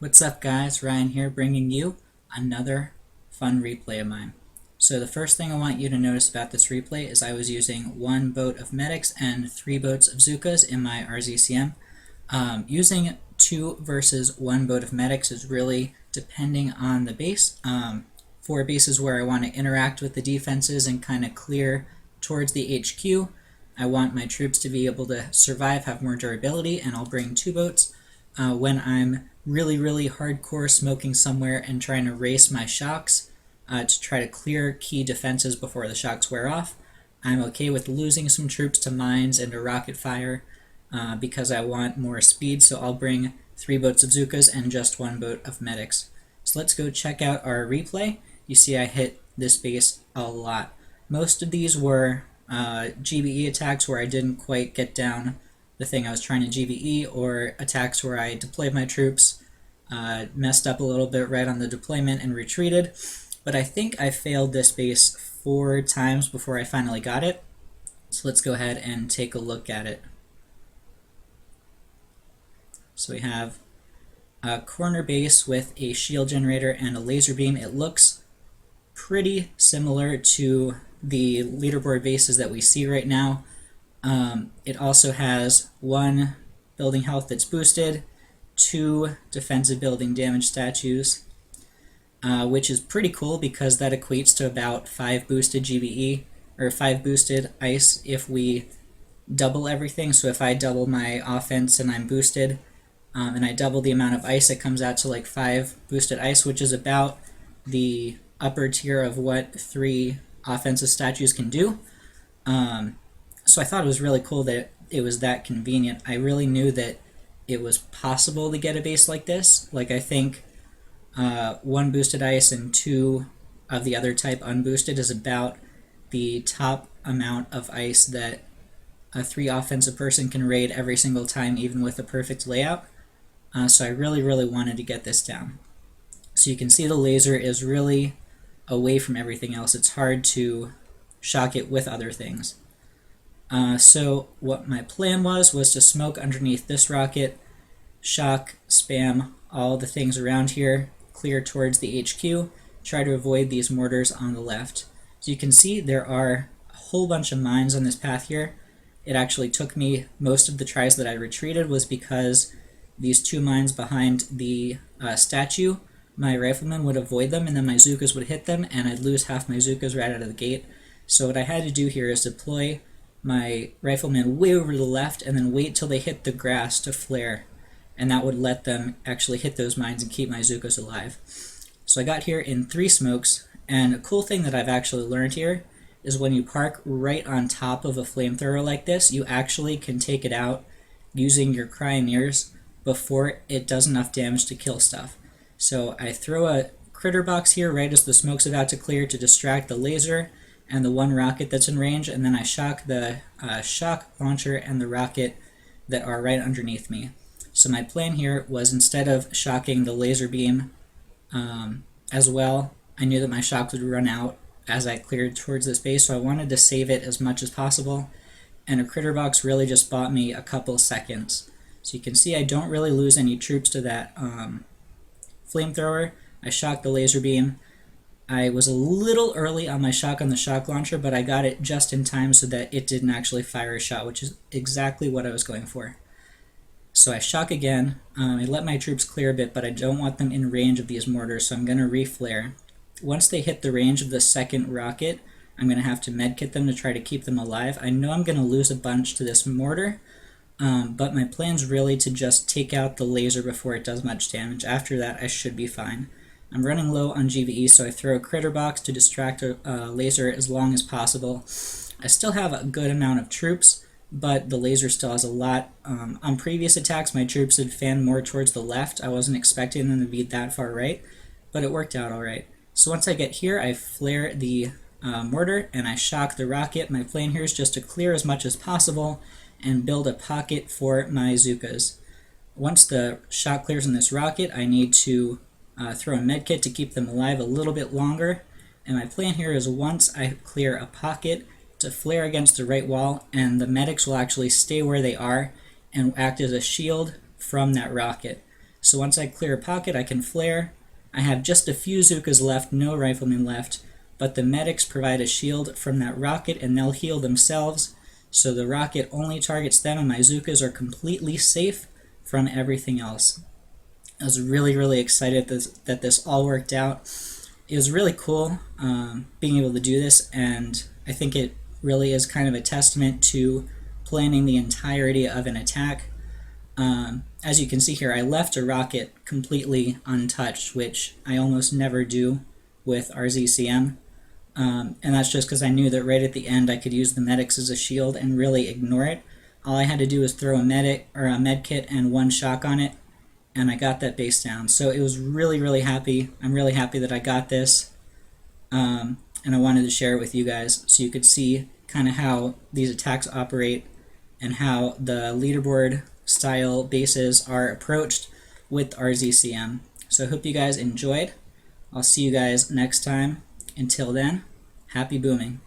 What's up guys, Ryan here bringing you another fun replay of mine. So the first thing I want you to notice about this replay is I was using 1 boat of medics and 3 boats of Zukas in my RZCM. Using 2 versus 1 boat of medics is really depending on the base. For bases where I want to interact with the defenses and kind of clear towards the HQ, I want my troops to be able to survive, have more durability, and I'll bring 2 boats. When I'm really hardcore smoking somewhere and trying to race my shocks to try to clear key defenses before the shocks wear off, I'm okay with losing some troops to mines and to rocket fire because I want more speed, so I'll bring 3 boats of Zukas and just 1 boat of medics. So let's go check out our replay. You see I hit this base a lot. Most of these were GBE attacks where I didn't quite get down the thing I was trying to GBE, or attacks where I deployed my troops, messed up a little bit right on the deployment and retreated. But I think I failed this base 4 times before I finally got it. So let's go ahead and take a look at it. So we have a corner base with a shield generator and a laser beam. It looks pretty similar to the leaderboard bases that we see right now. It also has 1 building health that's boosted, 2 defensive building damage statues, which is pretty cool because that equates to about 5 boosted GBE, or 5 boosted ice if we double everything. So if I double my offense and I'm boosted, and I double the amount of ice, it comes out to like 5 boosted ice, which is about the upper tier of what 3 offensive statues can do. So I thought it was really cool that it was that convenient. I really knew that it was possible to get a base like this. Like I think 1 boosted ice and 2 of the other type unboosted is about the top amount of ice that a 3 offensive person can raid every single time, even with a perfect layout. So I really wanted to get this down. So you can see the laser is really away from everything else. It's hard to shock it with other things. So what my plan was to smoke underneath this rocket, shock, spam all the things around here, clear towards the HQ, try to avoid these mortars on the left. So you can see there are a whole bunch of mines on this path here. It actually took me most of the tries that I retreated was because these 2 mines behind the statue, my riflemen would avoid them and then my Zukas would hit them and I'd lose half my Zukas right out of the gate. So what I had to do here is deploy my riflemen way over to the left and then wait till they hit the grass to flare, and that would let them actually hit those mines and keep my Zukas alive. So I got here in 3 smokes, and a cool thing that I've actually learned here is when you park right on top of a flamethrower like this, you actually can take it out using your cryoneers before it does enough damage to kill stuff. So I throw a critter box here right as the smoke's about to clear to distract the laser and the 1 rocket that's in range, and then I shock the shock launcher and the rocket that are right underneath me. So my plan here was, instead of shocking the laser beam as well, I knew that my shocks would run out as I cleared towards this base, so I wanted to save it as much as possible, and a critter box really just bought me a couple seconds. So you can see I don't really lose any troops to that flamethrower. I shocked the laser beam. I was a little early on my shock on the shock launcher, but I got it just in time so that it didn't actually fire a shot, which is exactly what I was going for. So I shock again. I let my troops clear a bit, but I don't want them in range of these mortars, so I'm going to reflare. Once they hit the range of the 2nd rocket, I'm going to have to medkit them to try to keep them alive. I know I'm going to lose a bunch to this mortar, but my plan's really to just take out the laser before it does much damage. After that, I should be fine. I'm running low on GVE, so I throw a critter box to distract a laser as long as possible. I still have a good amount of troops, but the laser still has a lot. On previous attacks, my troops had fanned more towards the left. I wasn't expecting them to be that far right, but it worked out alright. So once I get here, I flare the mortar and I shock the rocket. My plan here is just to clear as much as possible and build a pocket for my Zukas. Once the shock clears in this rocket, I need to throw a medkit to keep them alive a little bit longer, and my plan here is, once I clear a pocket, to flare against the right wall, and the medics will actually stay where they are and act as a shield from that rocket. So once I clear a pocket, I can flare. I have just a few Zookas left, no riflemen left, but the medics provide a shield from that rocket and they'll heal themselves. So the rocket only targets them and my Zookas are completely safe from everything else. I was really, really excited that this all worked out. It was really cool being able to do this, and I think it really is kind of a testament to planning the entirety of an attack. As you can see here, I left a rocket completely untouched, which I almost never do with RZCM. And that's just because I knew that right at the end I could use the medics as a shield and really ignore it. All I had to do was throw a medic or a med kit and one shock on it, and I got that base down. So it was really, really happy. I'm really happy that I got this, and I wanted to share it with you guys so you could see kind of how these attacks operate and how the leaderboard style bases are approached with RZCM. So I hope you guys enjoyed. I'll see you guys next time. Until then, happy booming.